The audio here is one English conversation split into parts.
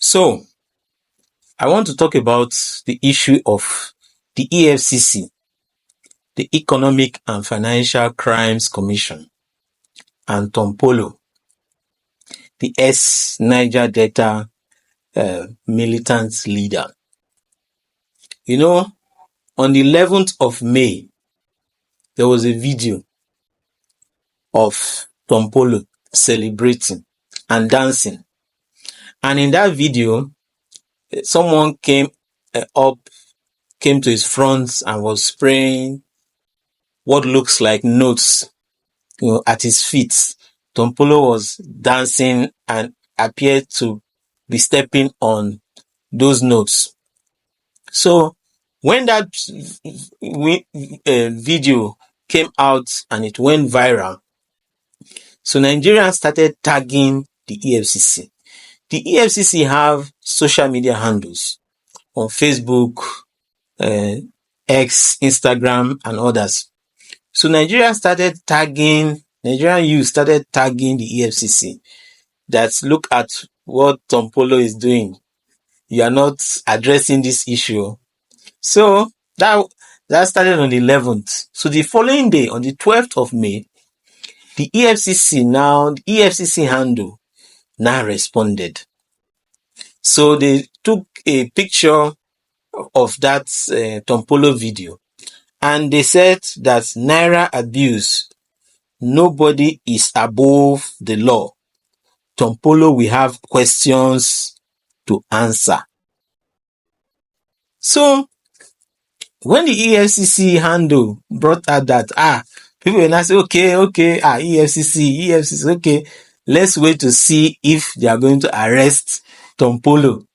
So, I want to talk about the issue of the EFCC, the Economic and Financial Crimes Commission, and Tompolo, the ex-Niger Delta militant leader. You know, on the 11th of May, there was a video of Tompolo celebrating and dancing. And in that video, someone came to his front and was spraying what looks like notes, at his feet. Tompolo was dancing and appeared to be stepping on those notes. So when that video came out and it went viral, so Nigerians started tagging the EFCC. The EFCC have social media handles on Facebook, X, Instagram, and others. So Nigerian youth started tagging the EFCC that look at what Tompolo is doing. You are not addressing this issue. So that started on the 11th. So the following day, on the 12th of May, the EFCC handle now responded. So they took a picture of that Tompolo video and they said that Naira abuse, nobody is above the law. Tompolo will have questions to answer. So when the EFCC handle brought out that, people will now say, okay, EFCC, okay, let's wait to see if they are going to arrest Tompolo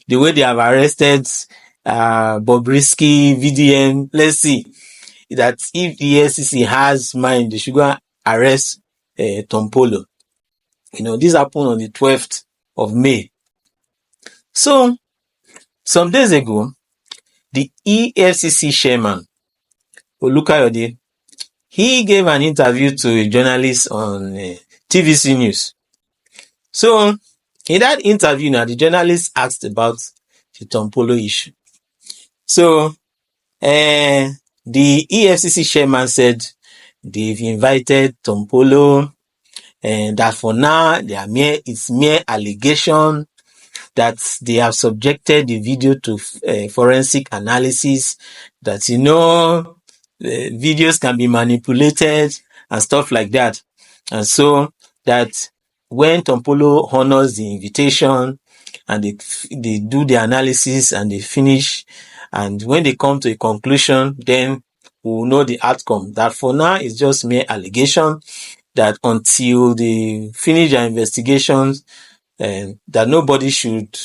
the way they have arrested Bobrisky, VDM. Let's see that if the EFCC has mind, they should go and arrest Tompolo. This happened on the 12th of May. So, some days ago, the EFCC chairman, Olukayode, he gave an interview to a journalist on TVC News. So, in that interview, the journalist asked about the Tompolo issue. So, the EFCC chairman said they've invited Tompolo and that for now it's mere allegation, that they have subjected the video to forensic analysis, that videos can be manipulated and stuff like that. And so that when Tompolo honors the invitation and they do the analysis and they finish, and when they come to a conclusion, then we'll know the outcome. That for now it's just mere allegation, that until they finish their investigations, that nobody should,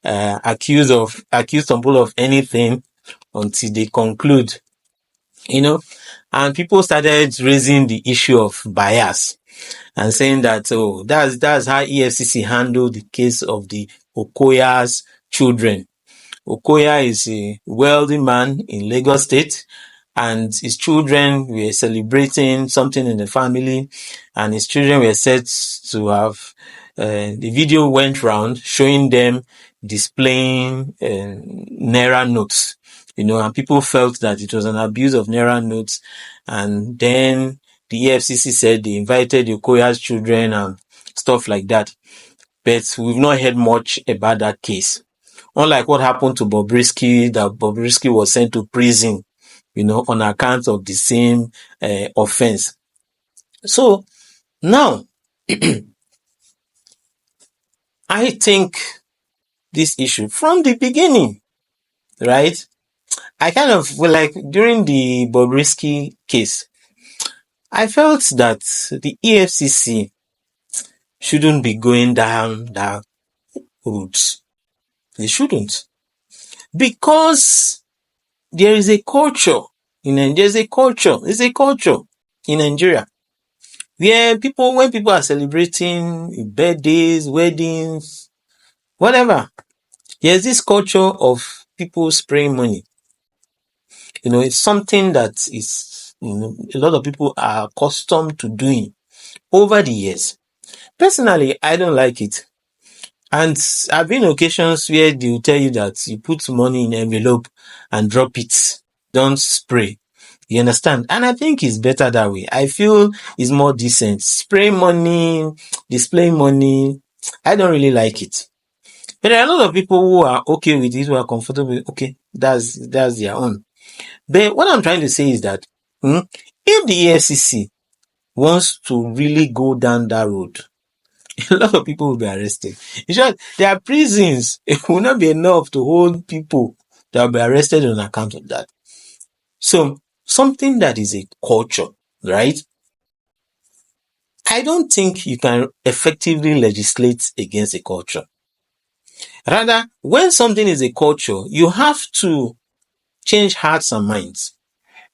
accuse Tompolo of anything until they conclude, and people started raising the issue of bias and saying that, that's how EFCC handled the case of the Okoya's children. Okoya is a wealthy man in Lagos State, and his children were celebrating something in the family, and his children were said to have, the video went round showing them displaying Naira notes, and people felt that it was an abuse of Naira notes. And then the EFCC said they invited Okoya's children and stuff like that. But we've not heard much about that case. Unlike what happened to Bobrisky, that Bobrisky was sent to prison, on account of the same offense. So now, I think this issue from the beginning, right? I kind of during the Bobrisky case, I felt that the EFCC shouldn't be going down that route. They shouldn't. Because there is a culture in Nigeria, where when people are celebrating birthdays, weddings, whatever, there's this culture of people spraying money. It's something that is, a lot of people are accustomed to doing over the years. Personally, I don't like it. And I've been occasions where they will tell you that you put money in envelope and drop it. Don't spray. You understand? And I think it's better that way. I feel it's more decent. Spray money, display money, I don't really like it. But there are a lot of people who are okay with it, who are comfortable with, okay, that's their own. But what I'm trying to say is that if the EFCC wants to really go down that road, a lot of people will be arrested. In short, their prisons, it will not be enough to hold people that will be arrested on account of that. So, something that is a culture, right? I don't think you can effectively legislate against a culture. Rather, when something is a culture, you have to change hearts and minds.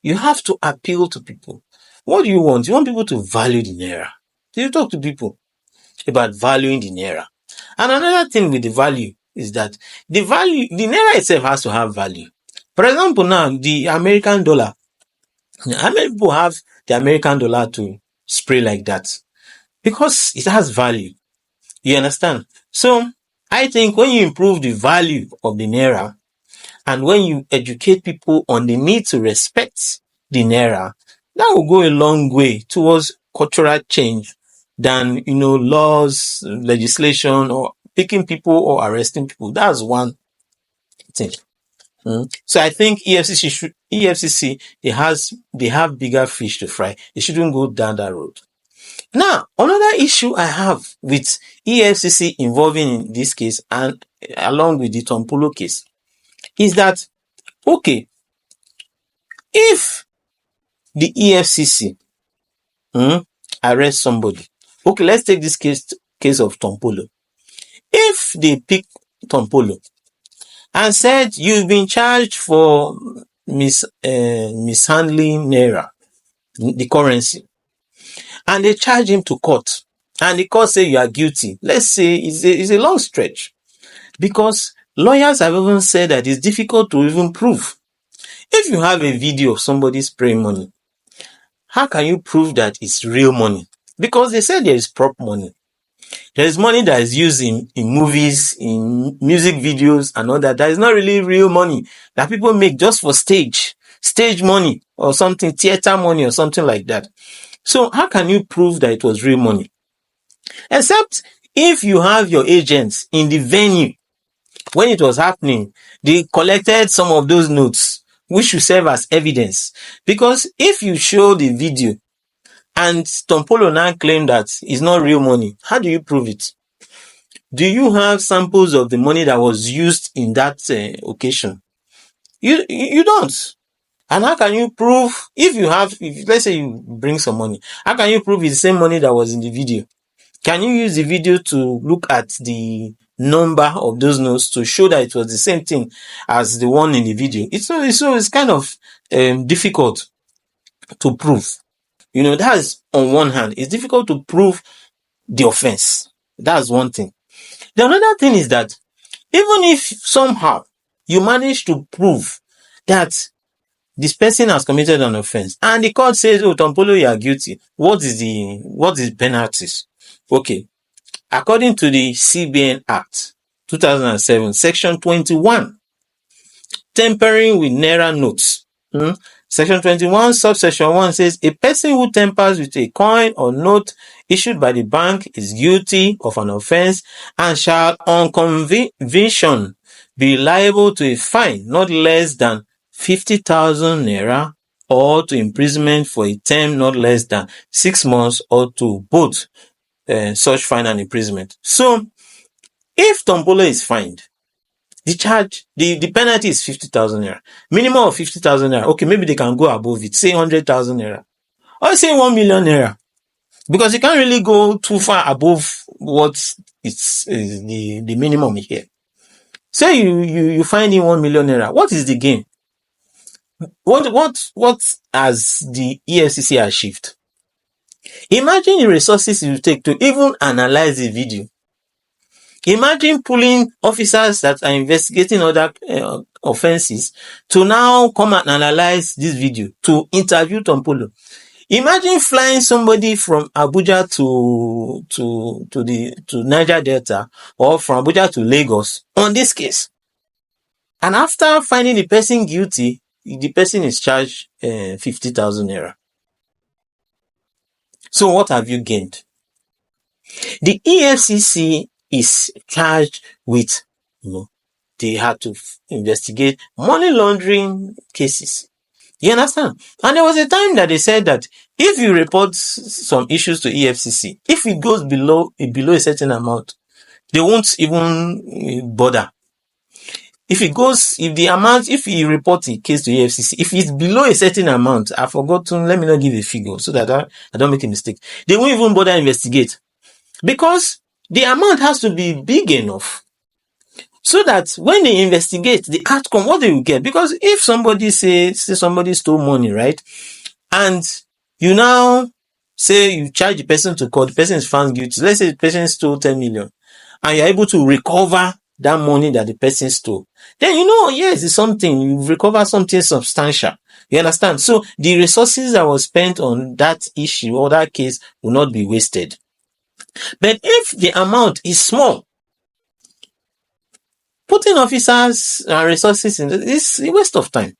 You have to appeal to people. What do you want? You want people to value the naira. So you talk to people about valuing the naira. And another thing with the value is that the naira itself has to have value. For example, now the American dollar. How many people have the American dollar to spray like that? Because it has value. You understand? So I think when you improve the value of the naira, and when you educate people on the need to respect the naira, that will go a long way towards cultural change than, laws, legislation, or picking people or arresting people. That's one thing. So I think EFCC, they have bigger fish to fry. They shouldn't go down that road. Now, another issue I have with EFCC involving in this case, and along with the Tompolo case, is that, okay, if the EFCC arrest somebody, okay, let's take this case of Tompolo. If they pick Tompolo and said you've been charged for mishandling naira, the currency, and they charge him to court, and the court say you are guilty, let's say it's a long stretch, because lawyers have even said that it's difficult to even prove. If you have a video of somebody spraying money, how can you prove that it's real money? Because they said there is prop money. There is money that is used in movies, in music videos and all that. That is not really real money that people make just for stage money or something, theater money or something like that. So how can you prove that it was real money? Except if you have your agents in the venue when it was happening, they collected some of those notes, which should serve as evidence. Because if you show the video and Tompolo now claim that it's not real money, how do you prove it? Do you have samples of the money that was used in that occasion? You don't. And how can you prove, if let's say you bring some money, how can you prove it's the same money that was in the video? Can you use the video to look at the number of those notes to show that it was the same thing as the one in the video? It's kind of difficult to prove. That's on one hand. It's difficult to prove the offense. That's one thing. The another thing is that even if somehow you manage to prove that this person has committed an offense and the court says, oh, Tompolo, you are guilty, what is the penalties? Okay. According to the CBN Act 2007, Section 21, tampering with naira notes. Section 21, subsection 1 says, a person who tampers with a coin or note issued by the bank is guilty of an offense and shall on conviction be liable to a fine not less than 50,000 naira or to imprisonment for a term not less than 6 months or to both such fine and imprisonment. So, if Tompolo is fined, the penalty is 50,000 naira. Minimum of 50,000 naira. Okay, maybe they can go above it, say 100,000 naira. Or say 1 million naira. Because you can't really go too far above what is the minimum here. Say you find in 1 million naira. What is the gain? What has the EFCC achieved? Imagine the resources you take to even analyze the video. Imagine pulling officers that are investigating other offenses to now come and analyze this video, to interview Tompolo. Imagine flying somebody from Abuja to Niger Delta, or from Abuja to Lagos on this case. And after finding the person guilty, the person is charged 50,000 naira. So what have you gained? The EFCC is charged with, they had to investigate money laundering cases. You understand? And there was a time that they said that if you report some issues to EFCC, if it goes below a certain amount, they won't even bother. If you report a case to EFCC, if it's below a certain amount, I've forgotten, let me not give a figure so that I don't make a mistake. They won't even bother investigate, because the amount has to be big enough so that when they investigate the outcome, what they will get. Because if somebody say somebody stole money, right? And you now say you charge the person to court, the person is found guilty. Let's say the person stole 10 million and you're able to recover that money that the person stole. Then yes, it's something. You've recovered something substantial. You understand? So the resources that was spent on that issue or that case will not be wasted. But if the amount is small, putting officers and resources in is a waste of time.